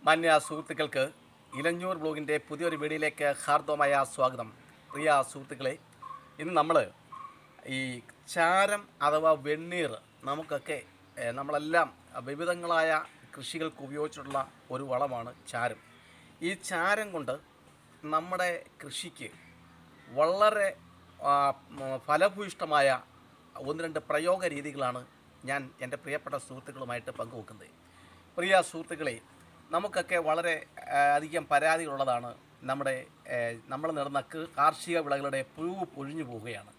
മാന്യ സുഹൃത്തുക്കൾക്ക് ഇലഞ്ഞൂർ ബ്ലോഗിൻ്റെ പുതിയൊരു വീഡിയോയിലേക്ക് ഹാർദവമായ സ്വാഗതം. പ്രിയ സുഹൃത്തുക്കളെ, ഇന്ന് നമ്മൾ ഈ ചാരം അഥവാ വെണ്ണീർ നമുക്കൊക്കെ നമ്മളെല്ലാം വിവിധങ്ങളായ കൃഷികൾക്ക് ഉപയോഗിച്ചിട്ടുള്ള ഒരു വളമാണ് ചാരം. ഈ ചാരം കൊണ്ട് നമ്മുടെ കൃഷിക്ക് വളരെ ഫലഭൂയിഷ്ടമായ ഒന്ന് രണ്ട് പ്രയോഗ രീതികളാണ് ഞാൻ എൻ്റെ പ്രിയപ്പെട്ട സുഹൃത്തുക്കളുമായിട്ട് പങ്കുവെക്കുന്നത്. പ്രിയ സുഹൃത്തുക്കളെ, നമുക്കൊക്കെ വളരെ അധികം പരാതികളുള്ളതാണ്. നമ്മൾ നടുന്ന കാർഷിക വിളകളുടെ പുഴു പൊഴിഞ്ഞു പോവുകയാണ്,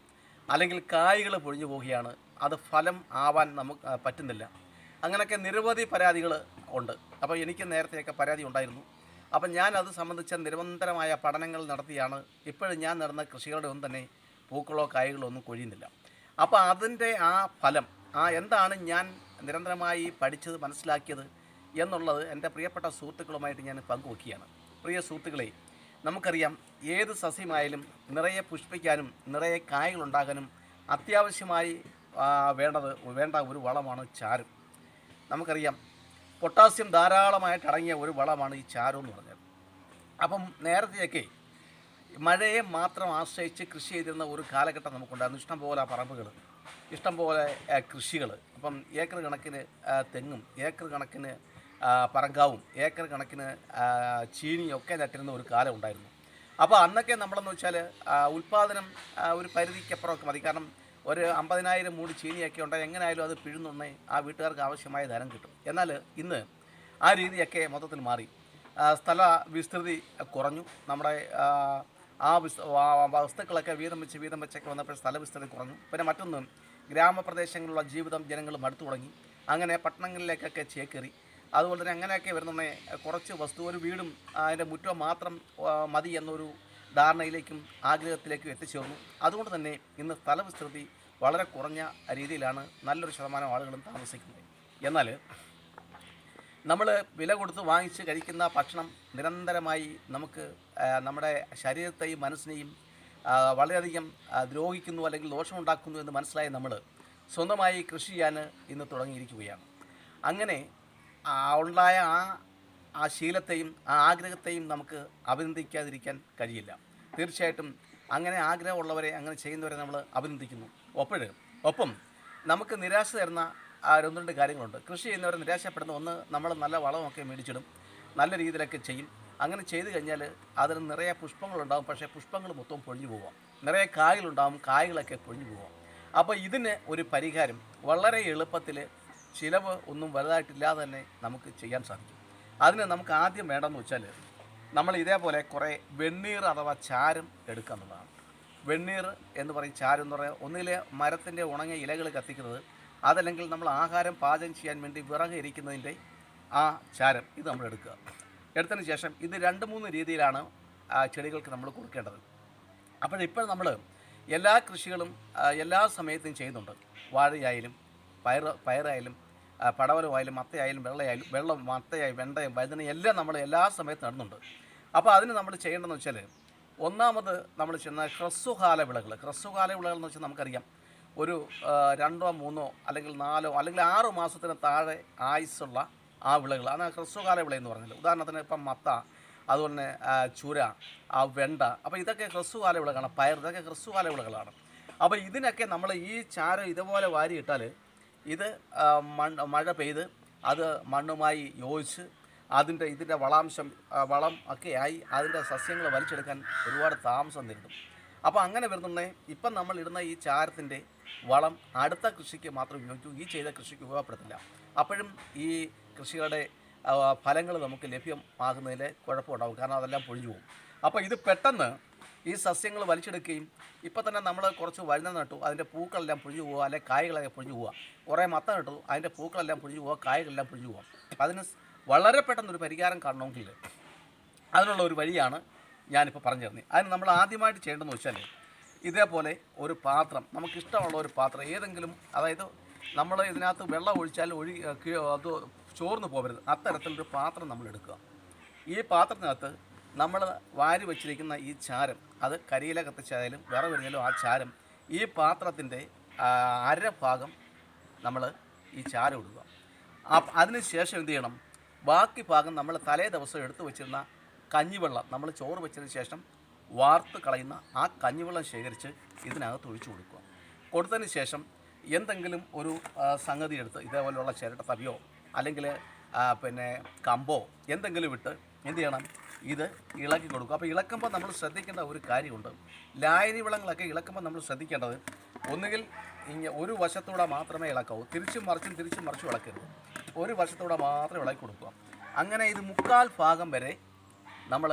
അല്ലെങ്കിൽ കായ്കൾ പൊഴിഞ്ഞു പോവുകയാണ്, അത് ഫലം ആവാൻ നമുക്ക് പറ്റുന്നില്ല. അങ്ങനെയൊക്കെ നിരവധി പരാതികൾ ഉണ്ട്. അപ്പോൾ എനിക്ക് നേരത്തെയൊക്കെ പരാതി ഉണ്ടായിരുന്നു. അപ്പം ഞാൻ അത് സംബന്ധിച്ച നിരന്തരമായ പഠനങ്ങൾ നടത്തിയാണ് ഇപ്പോഴും ഞാൻ നടുന്ന കൃഷികളുടെ ഒന്നും തന്നെ പൂക്കളോ കായ്കളോ ഒന്നും കൊഴിയുന്നില്ല. അപ്പോൾ അതിൻ്റെ ആ ഫലം എന്താണ് ഞാൻ നിരന്തരമായി പഠിച്ചത് മനസ്സിലാക്കിയത് എന്നുള്ളത് എൻ്റെ പ്രിയപ്പെട്ട സുഹൃത്തുക്കളുമായിട്ട് ഞാൻ പങ്കുവയ്ക്കുകയാണ്. പ്രിയ സുഹൃത്തുക്കളെ, നമുക്കറിയാം ഏത് സസ്യമായാലും നിറയെ പുഷ്പിക്കാനും നിറയെ കായകളുണ്ടാകാനും അത്യാവശ്യമായി വേണ്ട ഒരു വളമാണ് ചാരം. നമുക്കറിയാം പൊട്ടാസ്യം ധാരാളമായിട്ട് അടങ്ങിയ ഒരു വളമാണ് ഈ ചാരം എന്ന് പറഞ്ഞത്. അപ്പം നേരത്തെയൊക്കെ മഴയെ മാത്രം ആശ്രയിച്ച് കൃഷി ചെയ്തിരുന്ന ഒരു കാലഘട്ടം നമുക്കുണ്ടായിരുന്നു. ഇഷ്ടംപോലെ പറമ്പുകൾ, ഇഷ്ടംപോലെ കൃഷികൾ. അപ്പം ഏക്കർ കണക്കിന് തെങ്ങും ഏക്കർ കണക്കിന് പറങ്കാവും ഏക്കർ കണക്കിന് ചീനിയൊക്കെ നട്ടിരുന്ന ഒരു കാലം ഉണ്ടായിരുന്നു. അപ്പോൾ അന്നൊക്കെ നമ്മളെന്ന് വെച്ചാൽ ഉൽപ്പാദനം ഒരു പരിധിക്കപ്പുറമൊക്കെ മതി. കാരണം ഒരു 50,000 മൂടി ചീനിയൊക്കെ ഉണ്ടെങ്കിൽ എങ്ങനെയായാലും അത് പിഴുന്നുണ്ണേ ആ വീട്ടുകാർക്ക് ആവശ്യമായ ധനം കിട്ടും. എന്നാൽ ഇന്ന് ആ രീതിയൊക്കെ മൊത്തത്തിൽ മാറി. സ്ഥല വിസ്തൃതി കുറഞ്ഞു. നമ്മുടെ വസ്തുക്കളൊക്കെ വീതം വെച്ചൊക്കെ വന്നപ്പോൾ സ്ഥല വിസ്തൃതി കുറഞ്ഞു. പിന്നെ മറ്റൊന്ന്, ഗ്രാമപ്രദേശങ്ങളിലുള്ള ജീവിതം ജനങ്ങൾ മടുത്തു തുടങ്ങി. അങ്ങനെ പട്ടണങ്ങളിലേക്കൊക്കെ ചേക്കേറി. അതുപോലെ തന്നെ അങ്ങനെയൊക്കെ വരുന്നുണ്ടെങ്കിൽ കുറച്ച് വസ്തു, ഒരു വീടും അതിൻ്റെ മുറ്റം മാത്രം മതി എന്നൊരു ധാരണയിലേക്കും ആഗ്രഹത്തിലേക്കും എത്തിച്ചേർന്നു. അതുകൊണ്ട് തന്നെ ഇന്ന് സ്ഥലവിസ്തൃതി വളരെ കുറഞ്ഞ രീതിയിലാണ് നല്ലൊരു ശതമാനം ആളുകളും താമസിക്കുന്നത്. എന്നാൽ നമ്മൾ വില കൊടുത്ത് വാങ്ങിച്ച് കഴിക്കുന്ന ഭക്ഷണം നിരന്തരമായി നമുക്ക് നമ്മുടെ ശരീരത്തെയും മനസ്സിനെയും വളരെയധികം ദ്രോഹിക്കുന്നു, അല്ലെങ്കിൽ ദോഷമുണ്ടാക്കുന്നു എന്ന് മനസ്സിലായി നമ്മൾ സ്വന്തമായി കൃഷി ചെയ്യാൻ ഇന്ന് തുടങ്ങിയിരിക്കുകയാണ്. അങ്ങനെ ഉണ്ടായ ആ ശീലത്തെയും ആ ആഗ്രഹത്തെയും നമുക്ക് അഭിനന്ദിക്കാതിരിക്കാൻ കഴിയില്ല. തീർച്ചയായിട്ടും അങ്ങനെ ആഗ്രഹമുള്ളവരെ, അങ്ങനെ ചെയ്യുന്നവരെ നമ്മൾ അഭിനന്ദിക്കുന്നു. ഒപ്പം നമുക്ക് നിരാശ തരുന്ന ഒന്ന് രണ്ട് കാര്യങ്ങളുണ്ട്. കൃഷി ചെയ്യുന്നവരെ നിരാശപ്പെടുന്ന ഒന്ന്, നമ്മൾ നല്ല വളമൊക്കെ മേടിച്ചിടും, നല്ല രീതിയിലൊക്കെ ചെയ്യും. അങ്ങനെ ചെയ്തു കഴിഞ്ഞാൽ അതിന് നിറയെ പുഷ്പങ്ങളുണ്ടാകും, പക്ഷേ പുഷ്പങ്ങൾ മൊത്തം പൊഴിഞ്ഞു പോവാം. നിറയെ കായകളുണ്ടാകും, കായകളൊക്കെ പൊഴിഞ്ഞു പോവാം. അപ്പോൾ ഇതിന് ഒരു പരിഹാരം വളരെ എളുപ്പത്തിൽ, ചിലവ് ഒന്നും വലുതായിട്ടില്ലാതെ തന്നെ നമുക്ക് ചെയ്യാൻ സാധിക്കും. അതിന് നമുക്ക് ആദ്യം വേണ്ടതെന്ന് വെച്ചാൽ, നമ്മൾ ഇതേപോലെ കുറേ വെണ്ണീർ അഥവാ ചാരം എടുക്കുക എന്നുള്ളതാണ്. വെണ്ണീർ എന്ന് പറയും, ചാരം എന്ന് പറയുക ഒന്നിൽ മരത്തിൻ്റെ ഉണങ്ങിയ ഇലകൾ കത്തിക്കുന്നത്, അതല്ലെങ്കിൽ നമ്മൾ ആഹാരം പാചകം ചെയ്യാൻ വേണ്ടി വിറക് ഇരിക്കുന്നതിൻ്റെ ആ ചാരം, ഇത് നമ്മൾ എടുക്കുക. എടുത്തതിന് ശേഷം ഇത് 2-3 രീതിയിലാണ് ചെടികൾക്ക് നമ്മൾ കൊടുക്കേണ്ടത്. അപ്പോഴിപ്പോൾ നമ്മൾ എല്ലാ കൃഷികളും എല്ലാ സമയത്തും ചെയ്യുന്നുണ്ട്. വാഴയായാലും പയറായാലും പടവലമായാലും മത്തയായാലും മത്തയായി വെണ്ടയും വഴുതനയും എല്ലാം നമ്മൾ എല്ലാ സമയത്തും നടുന്നുണ്ട്. അപ്പോൾ അതിന് നമ്മൾ ചെയ്യേണ്ടതെന്ന് വെച്ചാൽ, ഒന്നാമത് നമ്മൾ ചെയ്യുന്ന ഹ്രസ്വകാല വിളകൾ എന്ന് വെച്ചാൽ നമുക്കറിയാം ഒരു 2-3 അല്ലെങ്കിൽ 4 അല്ലെങ്കിൽ 6 മാസത്തിന് താഴെ ആയുസ്സുള്ള ആ വിളകൾ, അതാണ് ഹ്രസ്വകാല വിള എന്ന് പറഞ്ഞാൽ. ഉദാഹരണത്തിന് ഇപ്പം മത്ത, അതുപോലെ തന്നെ ചൂര, വെണ്ട, അപ്പോൾ ഇതൊക്കെ ഹ്രസ്വകാല വിളകളാണ്. പയർ, ഇതൊക്കെ ഹ്രസ്വകാല വിളകളാണ്. അപ്പോൾ ഇതിനൊക്കെ നമ്മൾ ഈ ചാരം ഇതുപോലെ വാരിയിട്ടാൽ ഇത് മഴ പെയ്ത് അത് മണ്ണുമായി യോജിച്ച് ഇതിൻ്റെ വളം ഒക്കെ ആയി അതിൻ്റെ സസ്യങ്ങൾ വലിച്ചെടുക്കാൻ ഒരുപാട് താമസം നേരിടും. അപ്പോൾ അങ്ങനെ വരുന്നുണ്ടെങ്കിൽ ഇപ്പം നമ്മൾ ഇടുന്ന ഈ ചാരത്തിൻ്റെ വളം അടുത്ത കൃഷിക്ക് മാത്രം ഉപയോഗിക്കൂ, ഈ ചെയ്ത കൃഷിക്ക് ഉപയോഗപ്പെടുത്തില്ല. അപ്പോഴും ഈ കൃഷികളുടെ ഫലങ്ങൾ നമുക്ക് ലഭ്യമാകുന്നതിൽ കുഴപ്പമുണ്ടാകും, കാരണം അതെല്ലാം പൊഴിഞ്ഞു പോകും. അപ്പോൾ ഇത് പെട്ടെന്ന് ഈ സസ്യങ്ങൾ വലിച്ചെടുക്കുകയും, ഇപ്പം തന്നെ നമ്മൾ കുറച്ച് വഴുതന നട്ടു, അതിൻ്റെ പൂക്കളെല്ലാം പൊഴിഞ്ഞു പോവുക, അല്ലെങ്കിൽ കായകളെല്ലാം പൊഴിഞ്ഞു പോവുക. കുറേ മത്ത നട്ടു, അതിൻ്റെ പൂക്കളെല്ലാം പൊഴിഞ്ഞു പോവുക, കായകളെല്ലാം പൊഴിഞ്ഞു പോവുക. അതിന് വളരെ പെട്ടെന്നൊരു പരിഹാരം കാണണമെങ്കിൽ അതിനുള്ള ഒരു വഴിയാണ് ഞാനിപ്പോൾ പറഞ്ഞു തരുന്നത്. അതിന് നമ്മൾ ആദ്യമായിട്ട് ചെയ്യേണ്ടതെന്ന് വെച്ചാൽ, ഇതേപോലെ ഒരു പാത്രം, നമുക്കിഷ്ടമുള്ള ഒരു പാത്രം ഏതെങ്കിലും, അതായത് നമ്മൾ ഇതിനകത്ത് വെള്ളം ഒഴിച്ചാൽ അത് ചോർന്ന് പോകരുത്, അത്തരത്തിലൊരു പാത്രം നമ്മൾ എടുക്കുക. ഈ പാത്രത്തിനകത്ത് നമ്മൾ വാരി വച്ചിരിക്കുന്ന ഈ ചാരം, അത് കരിയില കത്തിച്ചായാലും വിറവിരുന്നാലും ആ ചാരം ഈ പാത്രത്തിൻ്റെ അരഭാഗം നമ്മൾ ഈ ചാരം ഇടുക. അതിന് ശേഷം എന്ത് ചെയ്യണം, ബാക്കി ഭാഗം നമ്മൾ തലേ ദിവസം എടുത്തു വെച്ചിരുന്ന കഞ്ഞിവെള്ളം, നമ്മൾ ചോറ് വെച്ചതിന് ശേഷം വാർത്ത് കളയുന്ന ആ കഞ്ഞിവെള്ളം ശേഖരിച്ച് ഇതിനകത്ത് ഒഴിച്ചു കൊടുക്കുക. കൊടുത്തതിന് ശേഷം എന്തെങ്കിലും ഒരു സംഗതി എടുത്ത് ഇതേപോലെയുള്ള ചിരട്ട തവിയോ അല്ലെങ്കിൽ പിന്നെ കമ്പോ എന്തെങ്കിലും ഇട്ട് എന്ത് ചെയ്യണം, ഇത് ഇളക്കി കൊടുക്കുക. അപ്പോൾ ഇളക്കുമ്പോൾ നമ്മൾ ശ്രദ്ധിക്കേണ്ട ഒരു കാര്യമുണ്ട്. ലായനി വളങ്ങളൊക്കെ ഇളക്കുമ്പോൾ നമ്മൾ ശ്രദ്ധിക്കേണ്ടത് ഒന്നുകിൽ ഒരു വശത്തൂടെ മാത്രമേ ഇളക്കാവൂ, തിരിച്ചും മറിച്ചും ഇളക്കരുത്. ഒരു വശത്തൂടെ മാത്രം ഇളക്കി കൊടുക്കുക. അങ്ങനെ ഇത് 3/4 ഭാഗം വരെ നമ്മൾ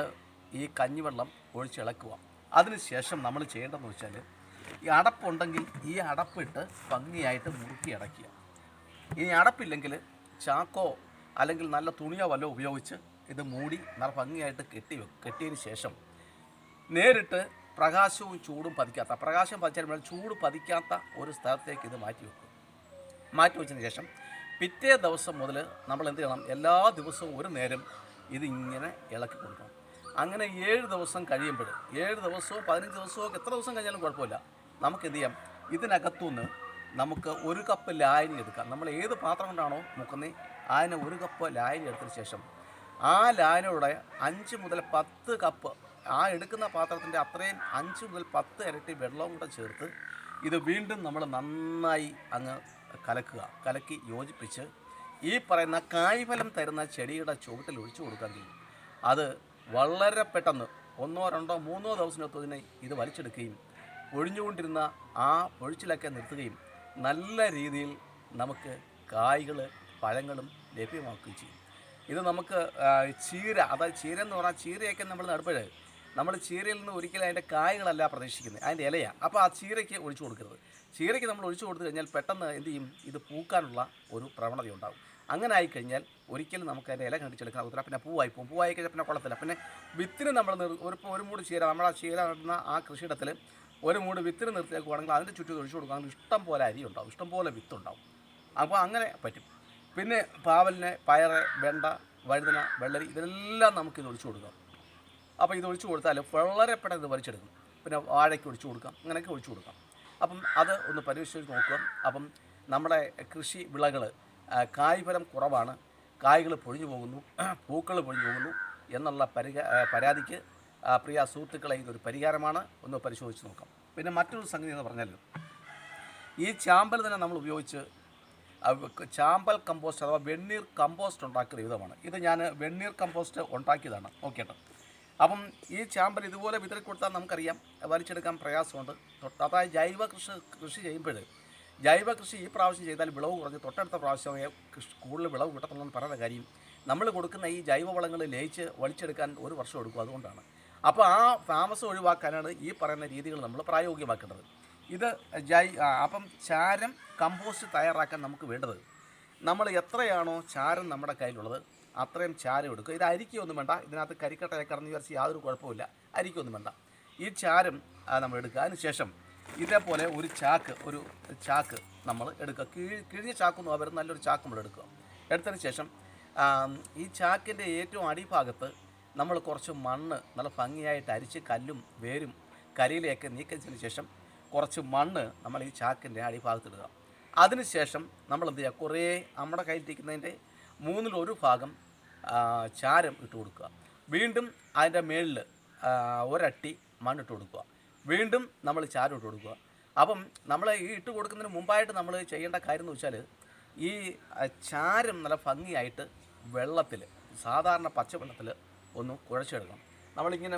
ഈ കഞ്ഞിവെള്ളം ഒഴിച്ചിളക്കുക. അതിനുശേഷം നമ്മൾ ചെയ്യേണ്ടതെന്ന് വെച്ചാൽ, ഈ അടപ്പുണ്ടെങ്കിൽ ഈ അടപ്പിട്ട് ഭംഗിയായിട്ട് മുറുക്കി അടയ്ക്കുക. ഇനി അടപ്പില്ലെങ്കിൽ ചാക്കോ അല്ലെങ്കിൽ നല്ല തുണിയോ വല്ലോ ഉപയോഗിച്ച് ഇത് മൂടി നല്ല ഭംഗിയായിട്ട് കെട്ടിയതിന് ശേഷം നേരിട്ട് പ്രകാശവും ചൂടും പതിക്കാത്ത, പ്രകാശം പതിച്ചാൽ ചൂട് പതിക്കാത്ത ഒരു സ്ഥലത്തേക്ക് ഇത് മാറ്റി വെച്ചതിന് ശേഷം പിറ്റേ ദിവസം മുതൽ നമ്മൾ എന്ത് ചെയ്യണം, എല്ലാ ദിവസവും ഒരു നേരം ഇതിങ്ങനെ ഇളക്കി കൊടുക്കണം. അങ്ങനെ 7 ദിവസം കഴിയുമ്പോൾ, 7 ദിവസമോ 15 ദിവസമോ എത്ര ദിവസം കഴിഞ്ഞാലും കുഴപ്പമില്ല, നമുക്ക് എന്ത് ചെയ്യാം, ഇതിനകത്തുനിന്ന് നമുക്ക് 1 കപ്പ് ലായനി എടുക്കാം. നമ്മൾ ഏത് പാത്രം കൊണ്ടാണോ മുക്കുന്നത് അതിന് 1 കപ്പ് ലായനി എടുത്തതിന് ശേഷം ആ ലായനിയുടെ 5 മുതൽ 10 കപ്പ്, ആ എടുക്കുന്ന പാത്രത്തിൻ്റെ അത്രയും 5 മുതൽ 10 ഇരട്ടി വെള്ളവും കൂടെ ചേർത്ത് ഇത് വീണ്ടും നമ്മൾ നന്നായി അങ്ങ് കലക്കി യോജിപ്പിച്ച് ഈ പറയുന്ന കായ്ഫലം തരുന്ന ചെടിയുടെ ചുവട്ടിൽ ഒഴിച്ചു കൊടുക്കാമെങ്കിൽ അത് വളരെ പെട്ടെന്ന് 1, 2, 3 ദിവസത്തിനകത്ത് ഇത് വലിച്ചെടുക്കുകയും ഒഴിഞ്ഞുകൊണ്ടിരുന്ന ആ ഒഴിച്ചിലൊക്കെ നിർത്തുകയും നല്ല രീതിയിൽ നമുക്ക് കായ്കൾ പഴങ്ങളും ലഭ്യമാക്കുകയും ചെയ്യും. ഇത് നമുക്ക് ചീര, അതായത് ചീര എന്ന് പറഞ്ഞാൽ ചീരയൊക്കെ നമ്മൾ ചീരയിൽ നിന്ന് ഒരിക്കലും അതിൻ്റെ കായ്കളല്ല പ്രതീക്ഷിക്കുന്നത്, അതിൻ്റെ ഇലയാണ്. അപ്പോൾ ആ ചീരയ്ക്ക് ഒഴിച്ചു കൊടുക്കരുത്. ചീരയ്ക്ക് നമ്മൾ ഒഴിച്ചു കൊടുത്തു കഴിഞ്ഞാൽ പെട്ടെന്ന് എന്ത് ചെയ്യും, ഇത് പൂക്കാനുള്ള ഒരു പ്രവണത ഉണ്ടാകും. അങ്ങനെ ആയിക്കഴിഞ്ഞാൽ ഒരിക്കലും നമുക്ക് അതിൻ്റെ ഇല കണ്ടിച്ചെടുക്കാൻ പറ്റില്ല, പിന്നെ പൂവായി കഴിഞ്ഞാൽ പിന്നെ കൊള്ളത്തില്ല. പിന്നെ വിത്തിന് നമ്മൾ ഒരു മൂട് ചീര, നമ്മുടെ ചീര നടുന്ന ആ കൃഷിയിടത്തിൽ ഒരു മൂട് വിത്തിന് നിർത്തിയേക്കുവാണെങ്കിൽ അതിൻ്റെ ചുറ്റും ഒഴിച്ചു കൊടുക്കുകയാണെങ്കിൽ ഇഷ്ടം പോലെ അരി ഉണ്ടാവും, ഇഷ്ടം പോലെ വിത്തുണ്ടാവും. അപ്പോൾ അങ്ങനെ പറ്റും. പിന്നെ പാവലിന്, പയറ്, വെണ്ട, വഴുതന, വെള്ളരി ഇതെല്ലാം നമുക്കിത് ഒഴിച്ചു കൊടുക്കാം. അപ്പോൾ ഇത് ഒഴിച്ചു കൊടുത്താൽ വളരെ പെട്ടെന്ന് ഇത് വലിച്ചെടുക്കും. പിന്നെ വാഴയ്ക്ക് ഒഴിച്ചു കൊടുക്കാം, അങ്ങനെയൊക്കെ ഒഴിച്ചു കൊടുക്കാം. അപ്പം അത് ഒന്ന് പരീക്ഷിച്ച് നോക്കുക. അപ്പം നമ്മുടെ കൃഷി വിളകൾ കായ്ഫലം കുറവാണ്, കായ്കൾ പൊഴിഞ്ഞു പോകുന്നു, പൂക്കൾ പൊഴിഞ്ഞു പോകുന്നു എന്നുള്ള പരാതിക്ക് പ്രിയ സുഹൃത്തുക്കളെ ഇതൊരു പരിഹാരമാണ്, ഒന്ന് പരിശോധിച്ച് നോക്കാം. പിന്നെ മറ്റൊരു സംഗതി എന്ന് പറഞ്ഞാൽ, ഈ ചാമ്പൽ തന്നെ നമ്മൾ ഉപയോഗിച്ച് ചാമ്പൽ കമ്പോസ്റ്റ് അഥവാ വെണ്ണീർ കമ്പോസ്റ്റ് ഉണ്ടാക്കുന്ന വിധമാണ്. ഇത് ഞാൻ വെണ്ണീർ കമ്പോസ്റ്റ് ഉണ്ടാക്കിയതാണ്, നോക്കിയിട്ട്. അപ്പം ഈ ചാമ്പൽ ഇതുപോലെ വിതറി കൊടുത്താൽ നമുക്കറിയാം വലിച്ചെടുക്കാൻ പ്രയാസമുണ്ട്. അതായത് കൃഷി ചെയ്യുമ്പോൾ ജൈവ കൃഷി ഈ പ്രാവശ്യം ചെയ്താൽ വിളവ് കുറഞ്ഞ് തൊട്ടടുത്ത പ്രാവശ്യമേ കൂടുതൽ വിളവ് കിട്ടത്തുള്ളൂ എന്ന് പറയുന്ന കാര്യം, നമ്മൾ കൊടുക്കുന്ന ഈ ജൈവവളങ്ങൾ ലയിച്ച് വലിച്ചെടുക്കാൻ 1 വർഷം എടുക്കും. അതുകൊണ്ടാണ്. അപ്പോൾ ആ താമസം ഒഴിവാക്കാനാണ് ഈ പറയുന്ന രീതികൾ നമ്മൾ പ്രായോഗികമാക്കേണ്ടത്. ഇത് അപ്പം ചാരം കമ്പോസ്റ്റ് തയ്യാറാക്കാൻ നമുക്ക് വേണ്ടത്, നമ്മൾ എത്രയാണോ ചാരം നമ്മുടെ കയ്യിലുള്ളത് അത്രയും ചാരം എടുക്കുക. ഇത് അരിക്കൊന്നും വേണ്ട, ഇതിനകത്ത് കരിക്കട്ടയൊക്കെ കടന്ന് വിചാരിച്ച് യാതൊരു കുഴപ്പമില്ല, അരിക്കൊന്നും വേണ്ട. ഈ ചാരം നമ്മൾ എടുക്കുക. അതിനുശേഷം ഇതേപോലെ ഒരു ചാക്ക് നമ്മൾ എടുക്കുക. കിഴിഞ്ഞ ചാക്കൊന്നും അവർ നല്ലൊരു ചാക്ക് നമ്മൾ എടുക്കുക. എടുത്തതിന് ശേഷം ഈ ചാക്കിൻ്റെ ഏറ്റവും അടിഭാഗത്ത് നമ്മൾ കുറച്ച് മണ്ണ് നല്ല ഭംഗിയായിട്ട് അരിച്ച് കല്ലും വേരും കരിയിലയൊക്കെ നീക്കിയതിന് ശേഷം കുറച്ച് മണ്ണ് നമ്മൾ ഈ ചാക്കിൻ്റെ അടിഭാഗത്തിടുക. അതിനുശേഷം നമ്മൾ എന്ത് ചെയ്യുക, കുറേ നമ്മുടെ കയ്യിലിരിക്കുന്നതിൻ്റെ 1/3 ഭാഗം ചാരം ഇട്ട് കൊടുക്കുക. വീണ്ടും അതിൻ്റെ മേളിൽ ഒരട്ടി മണ്ണിട്ട് കൊടുക്കുക. വീണ്ടും നമ്മൾ ചാരം ഇട്ട് കൊടുക്കുക. അപ്പം നമ്മൾ ഈ ഇട്ട് കൊടുക്കുന്നതിന് മുമ്പായിട്ട് നമ്മൾ ചെയ്യേണ്ട കാര്യം എന്ന് വെച്ചാൽ, ഈ ചാരം നല്ല ഭംഗിയായിട്ട് വെള്ളത്തിൽ, സാധാരണ പച്ചവെള്ളത്തിൽ ഒന്ന് കുഴച്ചെടുക്കണം. നമ്മളിങ്ങനെ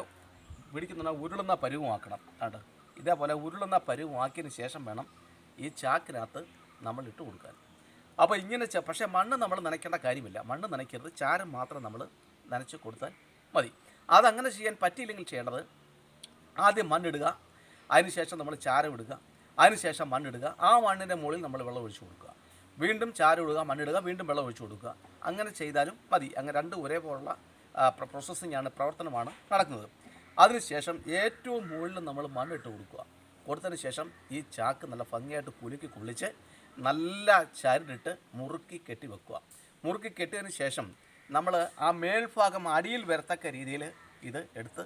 പിടിക്കുന്ന ഉരുളുന്ന പരുവമാക്കണം. കണ്ട് ഇതേപോലെ ഉരുളുന്ന പരുവമാക്കിയതിന് ശേഷം വേണം ഈ ചാക്കിനകത്ത് നമ്മൾ ഇട്ട് കൊടുക്കാൻ. അപ്പോൾ ഇങ്ങനെ പക്ഷേ മണ്ണ് നമ്മൾ നനയ്ക്കേണ്ട കാര്യമില്ല, മണ്ണ് നനയ്ക്കരുത്, ചാരം മാത്രം നമ്മൾ നനച്ച് കൊടുത്താൽ മതി. അതങ്ങനെ ചെയ്യാൻ പറ്റിയില്ലെങ്കിൽ ചെയ്യേണ്ടത്, ആദ്യം മണ്ണിടുക, അതിനുശേഷം നമ്മൾ ചാരം ഇടുക, അതിനുശേഷം മണ്ണിടുക, ആ മണ്ണിൻ്റെ മുകളിൽ നമ്മൾ വെള്ളം ഒഴിച്ചു കൊടുക്കുക, വീണ്ടും ചാരം ഇടുക, മണ്ണിടുക, വീണ്ടും വെള്ളം ഒഴിച്ചു കൊടുക്കുക. അങ്ങനെ ചെയ്താലും മതി. അങ്ങനെ രണ്ടും ഒരേപോലുള്ള പ്രവർത്തനമാണ് നടക്കുന്നത്. അതിനുശേഷം ഏറ്റവും മുകളിൽ നമ്മൾ മണ്ണിട്ട് കൊടുക്കുക. കൊടുത്തതിന് ശേഷം ഈ ചാക്ക് നല്ല ഭംഗിയായിട്ട് കുളിച്ച് നല്ല ചരടിട്ട് മുറുക്കി കെട്ടി വെക്കുക. മുറുക്കി കെട്ടിയതിന് ശേഷം നമ്മൾ ആ മേൽഭാഗം അടിയിൽ വരത്തക്ക രീതിയിൽ ഇത് എടുത്ത്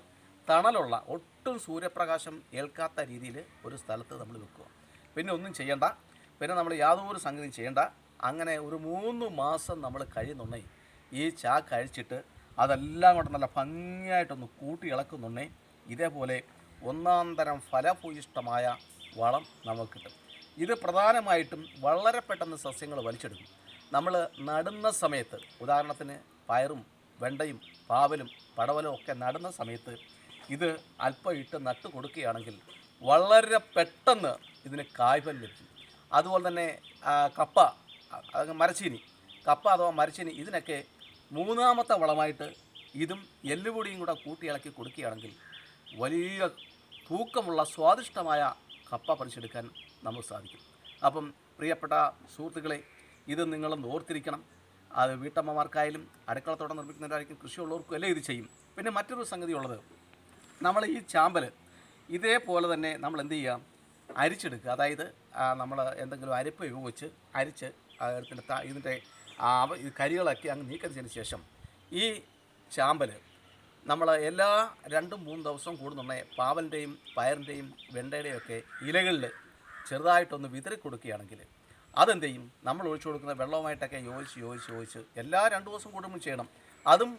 തണലുള്ള, ഒട്ടും സൂര്യപ്രകാശം ഏൽക്കാത്ത രീതിയിൽ ഒരു സ്ഥലത്ത് നമ്മൾ വെക്കുക. പിന്നെ ഒന്നും ചെയ്യണ്ട, പിന്നെ നമ്മൾ യാതൊരു സംഗതിയും ചെയ്യണ്ട. അങ്ങനെ ഒരു 3 മാസം നമ്മൾ കഴിയുന്നുണ്ടെങ്കിൽ ഈ ചാക്ക് അഴിച്ചിട്ട് അതെല്ലാം കൂടെ നല്ല ഭംഗിയായിട്ടൊന്ന് കൂട്ടി ഇളക്കുന്നുണ്ടേ ഇതേപോലെ ഒന്നാം തരം ഫലഭൂയിഷ്ടമായ വളം നമുക്ക് കിട്ടും. ഇത് പ്രധാനമായിട്ടും വളരെ പെട്ടെന്ന് സസ്യങ്ങൾ വലിച്ചെടുക്കും. നമ്മൾ നടുന്ന സമയത്ത്, ഉദാഹരണത്തിന് പയറും വെണ്ടയും പാവലും പടവലും ഒക്കെ നടുന്ന സമയത്ത് ഇത് അല്പം ഇട്ട് നട്ട് കൊടുക്കുകയാണെങ്കിൽ വളരെ പെട്ടെന്ന് ഇതിന് കായ്ഫലം ലഭിക്കും. അതുപോലെ തന്നെ കപ്പ, കപ്പ അഥവാ മരച്ചീനി, ഇതിനൊക്കെ മൂന്നാമത്തെ വളമായിട്ട് ഇതും എല്ലുപൊടിയും കൂടെ കൂട്ടി ഇളക്കി കൊടുക്കുകയാണെങ്കിൽ വലിയ തൂക്കമുള്ള സ്വാദിഷ്ടമായ കപ്പ പറിച്ചെടുക്കാൻ നമുക്ക് സാധിക്കും. അപ്പം പ്രിയപ്പെട്ട സുഹൃത്തുക്കളെ, ഇത് നിങ്ങളും ഓർത്തിരിക്കണം. അത് വീട്ടമ്മമാർക്കായാലും അടുക്കളത്തോട്ടം നിർമ്മിക്കുന്നവരായിരിക്കും, കൃഷിയുള്ളവർക്കും എല്ലാം ഇത് ചെയ്യും. പിന്നെ മറ്റൊരു സംഗതി ഉള്ളത്, നമ്മൾ ഈ ചാമ്പൽ ഇതേപോലെ തന്നെ നമ്മൾ എന്ത് ചെയ്യുക, അരിച്ചെടുക്കുക. അതായത് നമ്മൾ എന്തെങ്കിലും അരിപ്പ് ഉപയോഗിച്ച് അരിച്ച് ഇതിൻ്റെ കരികളൊക്കെ അങ്ങ് നീക്കുന്നതിന് ശേഷം ഈ ചാമ്പൽ നമ്മൾ എല്ലാ 2-3 ദിവസം കൂടുന്നുണ്ടെ പാവലിൻ്റെയും പയറിൻ്റെയും വെണ്ടയുടെയും ഒക്കെ ഇലകളിൽ ചെറുതായിട്ടൊന്ന് വിതറി കൊടുക്കുകയാണെങ്കിൽ അതെന്ത് ചെയ്യും, നമ്മൾ ഒഴിച്ചു കൊടുക്കുന്ന വെള്ളവുമായിട്ടൊക്കെ യോജിച്ച് എല്ലാ 2 ദിവസം കൂടുമ്പോൾ ചെയ്യണം. അതും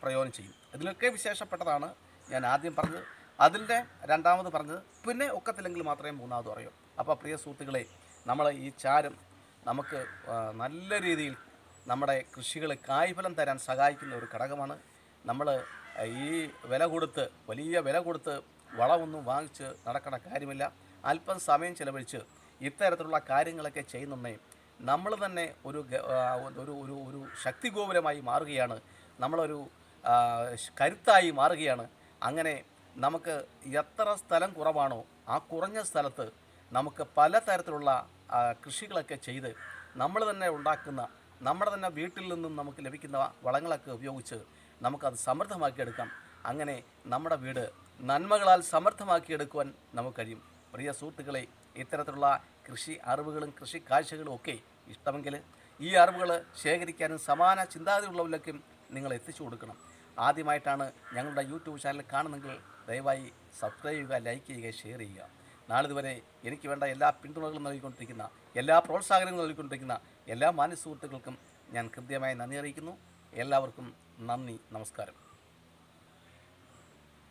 പ്രയോജനം ചെയ്യും. ഇതിലൊക്കെ വിശേഷപ്പെട്ടതാണ് ഞാൻ ആദ്യം പറഞ്ഞത്. അതിൻ്റെ രണ്ടാമത് പറഞ്ഞത്, പിന്നെ ഒക്കത്തില്ലെങ്കിൽ മാത്രമേ മൂന്നാമത് പറയൂ. അപ്പോൾ പ്രിയ സുഹൃത്തുക്കളെ, നമ്മൾ ഈ ചാരം നമുക്ക് നല്ല രീതിയിൽ നമ്മുടെ കൃഷികളെ കായ്ഫലം തരാൻ സഹായിക്കുന്ന ഒരു ഘടകമാണ്. നമ്മൾ ഈ വലിയ വില കൊടുത്ത് വളമൊന്നും വാങ്ങിച്ച് നടക്കണ കാര്യമില്ല. അല്പം സമയം ചിലവഴിച്ച് ഇത്തരത്തിലുള്ള കാര്യങ്ങളൊക്കെ ചെയ്യുന്നുണ്ടെങ്കിൽ നമ്മൾ തന്നെ ഒരു ശക്തിഗോപുരമായി മാറുകയാണ്, നമ്മളൊരു കരുത്തായി മാറുകയാണ്. അങ്ങനെ നമുക്ക് എത്ര സ്ഥലം കുറവാണോ ആ കുറഞ്ഞ സ്ഥലത്ത് നമുക്ക് പലതരത്തിലുള്ള കൃഷികളൊക്കെ ചെയ്ത് നമ്മൾ തന്നെ ഉണ്ടാക്കുന്ന, നമ്മുടെ തന്നെ വീട്ടിൽ നിന്നും നമുക്ക് ലഭിക്കുന്ന വളങ്ങളൊക്കെ ഉപയോഗിച്ച് നമുക്കത് സമൃദ്ധമാക്കിയെടുക്കാം. അങ്ങനെ നമ്മുടെ വീട് നന്മകളാൽ സമൃദ്ധമാക്കിയെടുക്കുവാൻ നമുക്ക് കഴിയും. പ്രിയ സുഹൃത്തുക്കളെ, ഇത്തരത്തിലുള്ള കൃഷി അറിവുകളും കൃഷി കാഴ്ചകളും ഒക്കെ ഇഷ്ടമെങ്കിൽ ഈ അറിവുകൾ ശേഖരിക്കാനും സമാന ചിന്താഗതിയുള്ളവരിലേക്കും നിങ്ങൾ എത്തിച്ചു കൊടുക്കണം. ആദ്യമായിട്ടാണ് ഞങ്ങളുടെ യൂട്യൂബ് ചാനൽ കാണുന്നെങ്കിൽ ദയവായി സബ്സ്ക്രൈബ് ചെയ്യുക, ലൈക്ക് ചെയ്യുക, ഷെയർ ചെയ്യുക. നാളിതുവരെ എനിക്ക് വേണ്ട എല്ലാ പിന്തുണകളും നൽകിക്കൊണ്ടിരിക്കുന്ന, എല്ലാ പ്രോത്സാഹനങ്ങളും നൽകിക്കൊണ്ടിരിക്കുന്ന എല്ലാ മാന്യ സുഹൃത്തുക്കൾക്കും ഞാൻ കൃത്യമായി നന്ദി അറിയിക്കുന്നു. എല്ലാവർക്കും നന്ദി, നമസ്കാരം.